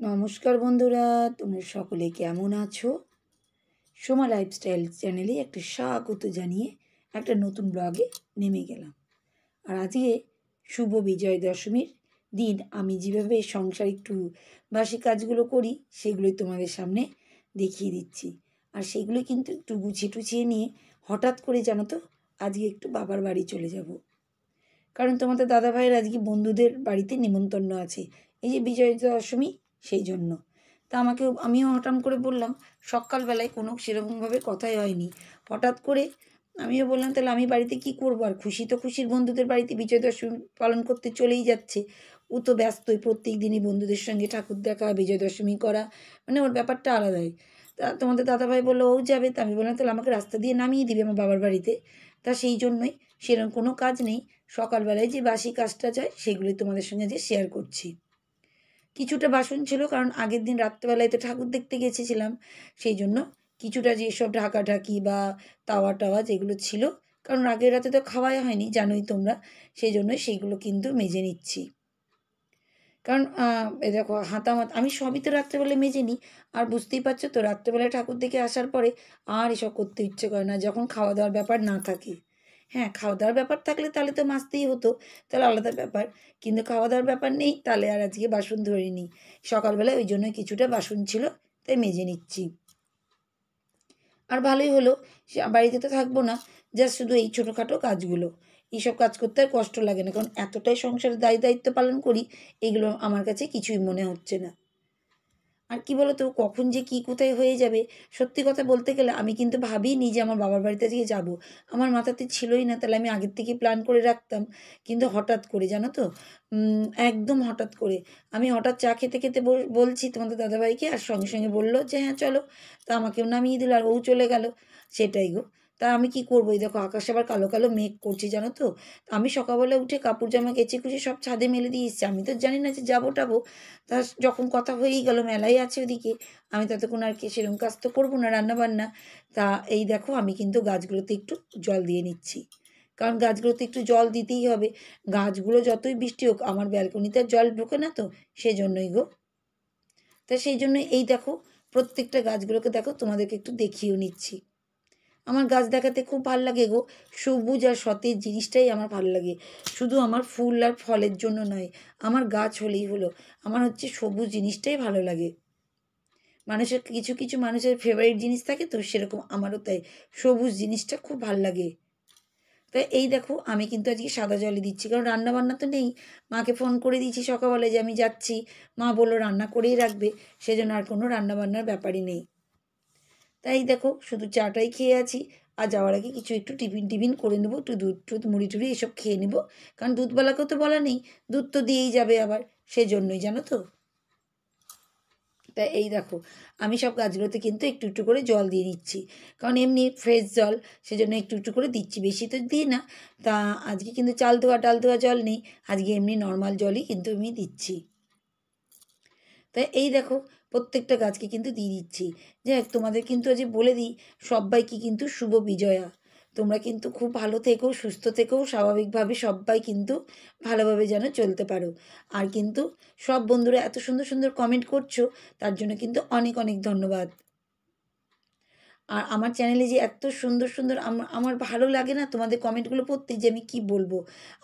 নমস্কার বন্ধুরা, তোমরা সকলে কেমন আছো? সোমা লাইফস্টাইল চ্যানেলে একটা স্বাগত জানিয়ে একটা নতুন ব্লগে নেমে গেলাম। আর আজকে শুভ বিজয় দশমীর দিন আমি যেভাবে সংসার একটু বাসি কাজগুলো করি সেগুলোই তোমাদের সামনে দেখিয়ে দিচ্ছি। আর সেগুলো কিন্তু একটু গুছিয়ে টুছিয়ে নিয়ে হঠাৎ করে জানো তো আজকে একটু বাবার বাড়ি চলে যাব। কারণ তোমাদের দাদাভাইয়ের আজকে বন্ধুদের বাড়িতে নিমন্ত্রণ আছে, এই যে বিজয় দশমী, সেই জন্য। তা আমিও হঠাৎ করে বললাম, সকালবেলায় কোনো সেরকমভাবে কথাই হয়নি, হঠাৎ করে আমিও বললাম তাহলে আমি বাড়িতে কি করবো, আর খুশি তো খুশির বন্ধুদের বাড়িতে বিজয় দশমী পালন করতে চলেই যাচ্ছে। ও তো ব্যস্তই, প্রত্যেক দিনই বন্ধুদের সঙ্গে ঠাকুর দেখা, বিজয় দশমী করা, মানে ওর ব্যাপারটা আলাদাই। তা তোমাদের দাদাভাই বললো ও যাবে, তা আমি বললাম তাহলে আমাকে রাস্তা দিয়ে নামিয়ে দিবে আমার বাবার বাড়িতে। তা সেই জন্যই, সেরকম কোনো কাজ নেই, সকালবেলায় যে বাসি কাজটা যায় সেগুলোই তোমাদের সঙ্গে যে শেয়ার করছি। কিছুটা বাসন ছিল, কারণ আগের দিন রাত্রেবেলায় তো ঠাকুর দেখতে গেছিলাম, সেই জন্য কিছুটা যেসব ঢাকাঢাকি বা তাওয়া টাওয়া যেগুলো ছিল, কারণ আগের রাতে তো খাওয়াই হয়নি জানোই তোমরা, সেই জন্যই সেইগুলো কিন্তু মেজে নিচ্ছি। কারণ এ দেখো হাতামাত আমি সবই তো রাত্রেবেলায় মেজে নিই। আর বুঝতেই পারছো তো, রাত্রেবেলায় ঠাকুর দেখে আসার পরে আর এসব করতে ইচ্ছে করে না, যখন খাওয়া দাওয়ার ব্যাপার না থাকে। হ্যাঁ, খাওয়া দাওয়ার ব্যাপার থাকলে তাহলে তো মাজতেই হতো, তাহলে আলাদা ব্যাপার। কিন্তু খাওয়া দাওয়ার ব্যাপার নেই, তাহলে আর আজকে বাসন ধরিনি। সকালবেলায় ওই জন্য কিছুটা বাসন ছিল, তাই মেজে নিচ্ছি। আর ভালোই হলো, সে বাড়িতে তো থাকবো না, জাস্ট শুধু এই ছোটোখাটো কাজগুলো, এইসব কাজ করতে আর কষ্ট লাগে না, কারণ এতটাই সংসারের দায়িত্ব পালন করি, এগুলো আমার কাছে কিছুই মনে হচ্ছে না। আর কি বলো তো, কখন যে কি কোথায় হয়ে যাবে, সত্যি কথা বলতে গেলে আমি কিন্তু ভাবিনি যে আমার বাবার বাড়িতে আজকে যাব। আমার মাথাতে ছিলই না, তাহলে আমি আগের থেকে প্ল্যান করে রাখতাম। কিন্তু হঠাৎ করে জানো তো, একদম হঠাৎ করে আমি হঠাৎ চা খেতে খেতে বলছি তোমাদের দাদাভাইকে, আর সঙ্গে সঙ্গে বললো যে হ্যাঁ চলো। তা আমাকেও নামিয়ে দিল, আর ও চলে গেল। সেটাই গো। তা আমি কি করবো, এই দেখো আকাশে আবার কালো কালো মেঘ করছে জানো তো। আমি সকালবেলা উঠে কাপড় জামা কেচে কুচে সব ছাদে মেলে দিয়ে এসেছি, আমি তো জানি না যে যাবো টাবো। তা যখন কথা হয়েই গেল, মেলাই আছে ওদিকে, আমি ততক্ষণ আর কি সেরকম কাজ তো করবো না, রান্নাবান্না। তা এই দেখো আমি কিন্তু গাছগুলোতে একটু জল দিয়ে নিচ্ছি, কারণ গাছগুলোতে একটু জল দিতেই হবে। গাছগুলো যতই বৃষ্টি হোক, আমার ব্যালকনিতে আর জল ঢোকে না তো, সেজন্যই গো। তা সেই জন্য এই দেখো, প্রত্যেকটা গাছগুলোকে দেখো, তোমাদেরকে একটু দেখিয়েও নিচ্ছি। আমার গাছ দেখাতে খুব ভাল লাগে গো, সবুজ আর সতেজ জিনিসটাই আমার ভালো লাগে। শুধু আমার ফুল আর ফলের জন্য নয়, আমার গাছ হলেই হলো, আমার হচ্ছে সবুজ জিনিসটাই ভালো লাগে। মানুষের কিছু কিছু মানুষের ফেভারিট জিনিস থাকে তো, সেরকম আমারও তাই, সবুজ জিনিসটা খুব ভাল লাগে। তাই এই দেখো আমি কিন্তু আজকে সাদা জলই দিচ্ছি, কারণ রান্না বান্না তো নেই। মাকে ফোন করে দিয়েছি সকালবেলায় যে আমি যাচ্ছি, মা বললো রান্না করেই রাখবে, সেজন্য আর কোনো রান্না বান্নার ব্যাপারই নেই। তাই দেখো শুধু চাটাই খেয়ে আছি। আর যাওয়ার আগে কিছু একটু টিফিন টিফিন করে নেবো, একটু দুধ টুধ মুড়ি টুড়ি এসব খেয়ে নেবো, কারণ দুধওয়ালাকেও তো বলা নেই, দুধ তো দিয়েই যাবে আবার, সেজন্যই জানো তো। তাই এই দেখো আমি সব গাছগুলোতে কিন্তু একটু একটু করে জল দিয়ে নিচ্ছি, কারণ এমনি ফ্রেশ জল, সেজন্য একটু একটু করে দিচ্ছি, বেশি তো দিই না। তা আজকে কিন্তু চাল ধোয়া ডাল ধোয়া জল নেই, আজকে এমনি নর্মাল জলই কিন্তু আমি দিচ্ছি। তাই এই দেখো প্রত্যেকটা গাছকে কিন্তু দিয়ে দিচ্ছি। যাই হোক, তোমাদের কিন্তু আজ বলে দিই, সবাইকে কিন্তু শুভ বিজয়া। তোমরা কিন্তু খুব ভালো থেকো, সুস্থ থেকো, স্বাভাবিকভাবে সবাই কিন্তু ভালোভাবে যেন চলতে পারো। আর কিন্তু সব বন্ধুরা এত সুন্দর সুন্দর কমেন্ট করছো, তার জন্য কিন্তু অনেক অনেক ধন্যবাদ। আর আমার চ্যানেলে যে এত সুন্দর সুন্দর আমার ভালো লাগে না তোমাদের কমেন্টগুলো পড়তে, যে আমি কি বলবো।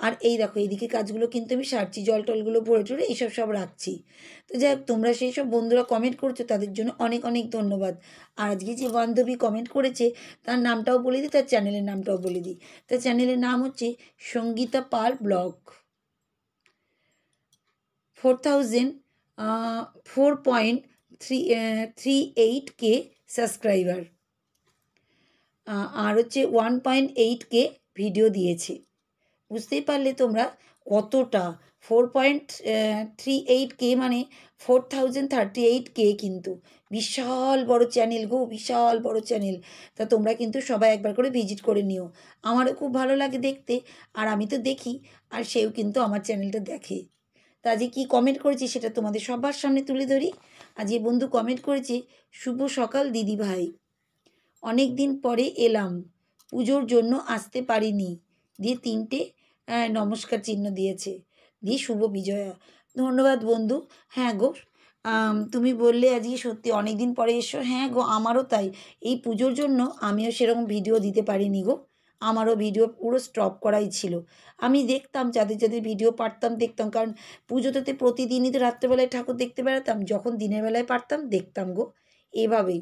আর এই দেখো এইদিকে কাজগুলো কিন্তু আমি সারছি, জল টলগুলো ভরে টরে এইসব সব রাখছি। তো যাই হোক, তোমরা সেই সব বন্ধুরা কমেন্ট করছো, তাদের জন্য অনেক অনেক ধন্যবাদ। আর আজকে যে বান্ধবী কমেন্ট করেছে, তার নামটাও বলে দিই, তার চ্যানেলের নামটাও বলে দিই। তার চ্যানেলের নাম হচ্ছে সঙ্গীতা পাল ব্লগ। 4,4.38K সাবস্ক্রাইবার, আর হচ্ছে 1.8K ভিডিও দিয়েছে। বুঝতেই পারলে তোমরা কতটা, 4.38K মানে 4038K, কিন্তু বিশাল বড় চ্যানেল গো, বিশাল বড় চ্যানেল। তা তোমরা কিন্তু সবাই একবার করে ভিজিট করে নিও, আমারও খুব ভালো লাগে দেখতে। আর আমি তো দেখি, আর সেও কিন্তু আমার চ্যানেলটা দেখে। তা আজকে কী কমেন্ট করেছি সেটা তোমাদের সবার সামনে তুলে ধরি। আজকে বন্ধু কমেন্ট করেছে, শুভ সকাল দিদি ভাই, অনেক দিন পরে এলাম, পুজোর জন্য আসতে পারিনি, দিয়ে 3টে নমস্কার চিহ্ন দিয়েছে, দিয়ে শুভ বিজয়া। ধন্যবাদ বন্ধু। হ্যাঁ গো, তুমি বললে আজকে সত্যি অনেক দিন পরে এসো। হ্যাঁ গো, আমারও তাই। এই পুজোর জন্য আমিও সেরকম ভিডিও দিতে পারিনি গো। আমারও ভিডিও পুরো স্টপ করাই ছিল। আমি দেখতাম যাদের যাদের ভিডিও পারতাম দেখতাম, কারণ পুজোতে প্রতিদিনই তো রাত্রেবেলায় ঠাকুর দেখতে বেড়াতাম, যখন দিনের বেলায় পারতাম দেখতাম গো। এভাবেই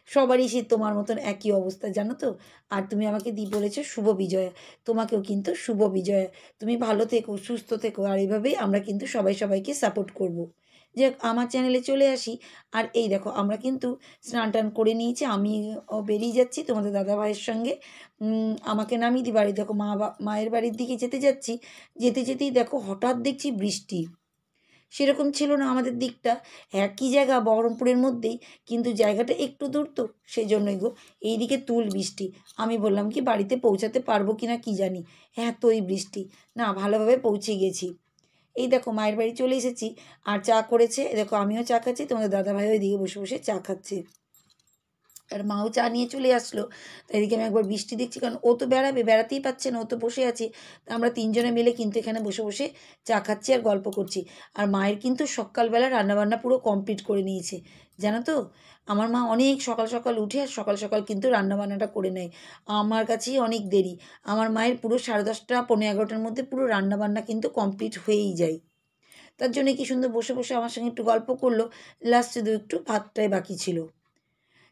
সবারই সে তোমার মতন একই অবস্থা, জানো তো। আর তুমি আমাকে বলেছো শুভ বিজয়া, তোমাকেও কিন্তু শুভ বিজয়া। তুমি ভালো থেকো, সুস্থ থেকো, আর এইভাবেই আমরা কিন্তু সবাই সবাইকে সাপোর্ট করব। যে আমার চ্যানেলে চলে আসি। আর এই দেখো আমরা কিন্তু স্নান টান করে নিয়েছি, আমি বেরিয়ে যাচ্ছি তোমাদের দাদা ভাইয়ের সঙ্গে। আমাকে নামিয়ে দি বাড়ি, দেখো মায়ের বাড়ির দিকে যেতে যাচ্ছি। যেতে যেতেই দেখো হঠাৎ দেখছি বৃষ্টি। সেরকম ছিল না আমাদের দিকটা, একই জায়গা বহরমপুরের মধ্যেই, কিন্তু জায়গাটা একটু দূর তো, সেই জন্যই গো। এইদিকে তুল বৃষ্টি। আমি বললাম কি বাড়িতে পৌঁছাতে পারবো কি না কি জানি, এতই বৃষ্টি। না, ভালোভাবে পৌঁছে গেছি। এই দেখো মায়ের বাড়ি চলে এসেছি। আর চা করেছে, দেখো আমিও চা খাচ্ছি, তোমাদের দাদাভাইও এদিকে বসে বসে চা খাচ্ছে। আর মাও চা নিয়ে চলে আসলো। তো এদিকে আমি একবার বৃষ্টি দেখছি, কারণ ও তো বেড়াতেই পাচ্ছে না, ও তো বসে আছে। তা আমরা তিনজনে মিলে কিন্তু এখানে বসে বসে চা খাচ্ছি আর গল্প করছি। আর মায়ের কিন্তু সকালবেলা রান্নাবান্না পুরো কমপ্লিট করে নিয়েছে, জানো তো। আমার মা অনেক সকাল সকাল উঠে আর সকাল সকাল কিন্তু রান্নাবান্নাটা করে নেয়। আমার কাছেই অনেক দেরি। আমার মায়ের পুরো 10:30 11:15টার মধ্যে পুরো রান্নাবান্না কিন্তু কমপ্লিট হয়েই যায়। তার জন্য কি সুন্দর বসে বসে আমার সঙ্গে একটু গল্প করলো। লাস্ট শুধু একটু ভাতটাই বাকি ছিল।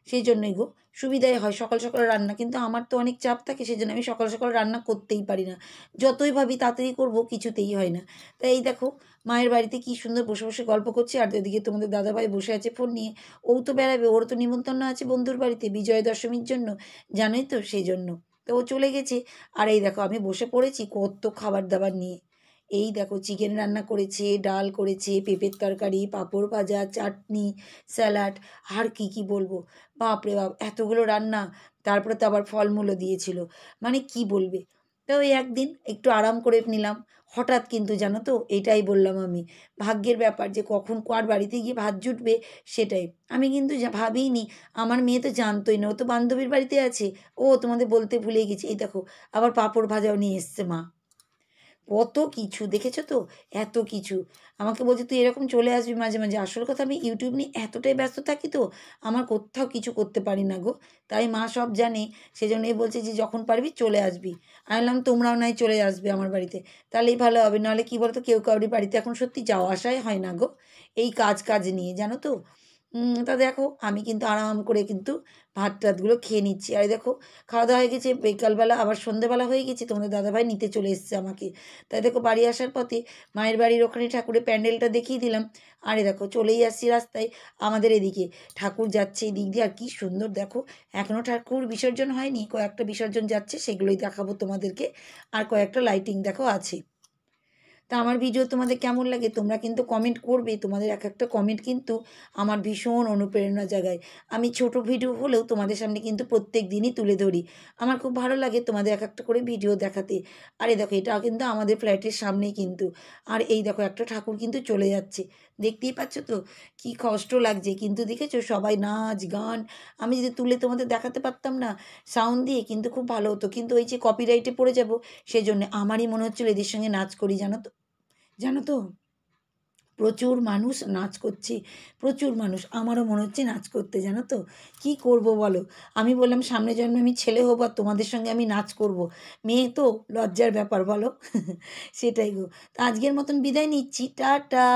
সেই জন্যই গো, সুবিধাই হয় সকাল সকাল রান্না, কিন্তু আমার তো অনেক চাপ থাকে, সেই জন্য আমি সকাল সকাল রান্না করতেই পারি না। যতই ভাবি তাড়াতাড়ি করবো, কিছুতেই হয় না। তাই এই দেখো মায়ের বাড়িতে কি সুন্দর বসে বসে গল্প করছি, আর এদিকে তোমাদের দাদাভাই বসে আছে ফোন নিয়ে। ও তো বেড়াবে, ওর তো নিমন্ত্রণ আছে বন্ধুর বাড়িতে বিজয়া দশমীর জন্য, জানোই তো, সেই জন্য। তো ও চলে গেছে। আর এই দেখো আমি বসে পড়েছি কত খাবার দাবার নিয়ে। এই দেখো চিকেন রান্না করেছে, ডাল করেছে, পেঁপের তরকারি, পাঁপড় ভাজা, চাটনি, স্যালাড, আর কি কি বলবো। বাপরে বাপ, এতগুলো রান্না। তারপরে তো আবার ফলমূলও দিয়েছিল। মানে কি বলবে। তো ওই একদিন একটু আরাম করে নিলাম। হঠাৎ কিন্তু জানো তো, এটাই বললাম আমি, ভাগ্যের ব্যাপার যে কখন কার বাড়িতে গিয়ে ভাত জুটবে, সেটাই। আমি কিন্তু ভাবিনি। আমার মেয়ে তো জানতোই না, ও তো বান্ধবীর বাড়িতে আছে। ও তোমাদের বলতে ভুলে গেছি, এই দেখো আবার পাঁপড় ভাজাও নিয়ে এসছে মা। কত কিছু দেখেছো তো, এত কিছু। আমাকে বলছে তুই এরকম চলে আসবি মাঝে মাঝে। আসল কথা আমি ইউটিউব নিয়ে এতটাই ব্যস্ত থাকি তো, আমার কোথাও কিছু করতে পারি না গো। তাই মা সব জানে, সেজন্যই বলছে যে যখন পারবি চলে আসবি। আমি বললাম তোমরাও নাই চলে আসবে আমার বাড়িতে, তাহলেই ভালো হবে। নাহলে কি বলতো, কেউ কাউরি বাড়িতে এখন সত্যি যাওয়া আসাই হয় না গো, এই কাজ কাজ নিয়ে, জানো তো। তা দেখো আমি কিন্তু আরাম করে কিন্তু ভাত টাতগুলো খেয়ে নিচ্ছি। আর এই দেখো খাওয়া দাওয়া হয়ে গেছে, বিকালবেলা আবার সন্ধেবেলা হয়ে গেছে, তোমাদের দাদাভাই নিতে চলে এসেছে আমাকে। তাই দেখো বাড়ি আসার পথে মায়ের বাড়ির ওখানে ঠাকুরের প্যান্ডেলটা দেখিয়ে দিলাম। আরে দেখো চলেই আসছি রাস্তায়, আমাদের এদিকে ঠাকুর যাচ্ছে এই দিক দিয়ে। আর কি সুন্দর দেখো, এখনও ঠাকুর বিসর্জন হয়নি, কয়েকটা বিসর্জন যাচ্ছে, সেগুলোই দেখাবো তোমাদেরকে। আর কয়েকটা লাইটিং দেখো আছে। তা আমার ভিডিও তোমাদের কেমন লাগে তোমরা কিন্তু কমেন্ট করবে। তোমাদের এক একটা কমেন্ট কিন্তু আমার ভীষণ অনুপ্রেরণা জাগায়। আমি ছোট ভিডিও হলেও তোমাদের সামনে কিন্তু প্রত্যেক দিনই তুলে ধরি। আমার খুব ভালো লাগে তোমাদের এক একটা করে ভিডিও দেখাতে। আর এই দেখো এটা কিন্তু আমাদের ফ্ল্যাটের সামনেই কিন্তু। আর এই দেখো একটা ঠাকুর কিন্তু চলে যাচ্ছে, দেখতেই পাচ্ছ তো, কি কষ্ট লাগছে। কিন্তু দেখেছো সবাই নাচ গান, আমি যদি তুলে তোমাদের দেখাতে পারতাম না সাউন্ড দিয়ে, কিন্তু খুব ভালো হতো। কিন্তু ওই যে কপিরাইটে পড়ে যাব, সেজন্য আমারই মনে হচ্ছিল এদের সঙ্গে নাচ করি, জানো তো। জানো তো, প্রচুর মানুষ নাচ করছে, প্রচুর মানুষ। আমারও মনে হচ্ছে নাচ করতে, জানো তো। কি করব বলো। আমি বললাম সামনে জন্মে আমি ছেলে হব আর তোমাদের সঙ্গে আমি নাচ করব। মেয়ে তো লজ্জার ব্যাপার বলো। সেটাই গো। তা আজকের মতন বিদায় নিচ্ছি, টাটা।